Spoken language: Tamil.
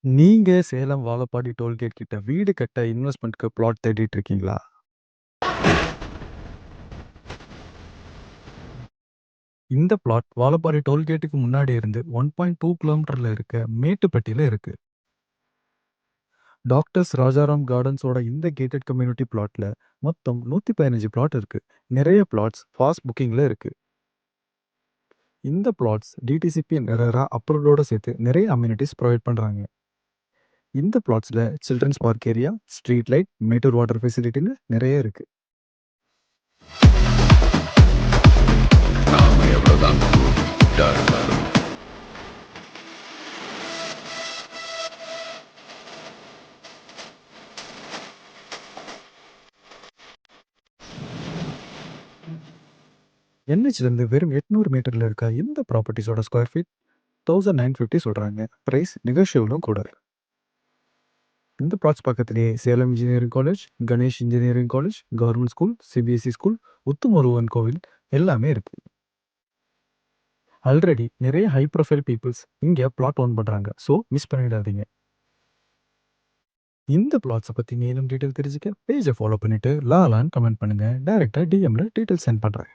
நீங்க சேலம் வாழப்பாடி டோல்கேட் கிட்ட வீடு கட்ட இன்வெஸ்ட்மென்ட்க்கு பிளாட் தேடிட்டு இருக்கீங்களா? இந்த பிளாட் வாழப்பாடி டோல்கேட்டுக்கு முன்னாடி இருந்து 1.2 கிலோமீட்டர்ல இருக்க மேட்டுப்பட்டியில இருக்கு. டாக்டர்ஸ் ராஜாராம் கார்டன்ஸோட இந்த கேட்டட் கம்யூனிட்டி பிளாட்ல மொத்தம் 115 பிளாட் இருக்கு. நிறைய பிளாட்ஸ் ஃபாஸ்ட் புக்கிங்ல இருக்கு. இந்த பிளாட்ஸ் டிடிசிபி ரெரா அப்ரூவலோட சேர்த்து நிறைய அம்யூனிட்டிஸ் ப்ரொவைட் பண்றாங்க. இந்த பிளாட்ஸ்ல childrens park area, street light, Mettur water ஃபெசிலிட்டின்னு நிறைய இருக்கு. நாம எவ்வளவுதான் கூப்பிட்டா இருந்தாலும் NHல இருந்து வெறும் 800 மீட்டர்ல இருக்க இந்த ப்ராப்பர்ட்டிஸோட ஸ்கொயர் ஃபீட் 1950 சொல்றாங்க. பிரைஸ் நெகோஷியபிளும் கூட. இந்த ப்ளாட்ஸ் பக்கத்திலேயே Salem engineering college, Ganesh engineering college, government school, CBSE school, Uthumurugan கோவில் எல்லாமே இருக்கு. ஆல்ரெடி நிறைய ஹை ப்ரொஃபைல் பீப்புள்ஸ் இங்க பிளாட் ஓன் பண்றாங்க. ஸோ மிஸ் பண்ணிடாதீங்க. இந்த பிளாட்ஸை பத்தி மேலும் டீட்டெயில் தெரிஞ்சுக்க பேஜை ஃபாலோ பண்ணிட்டு லாலான்னு கமெண்ட் பண்ணுங்க. டைரக்டா டிஎம்ல டீட்டெயில் சென்ட் பண்றேன்.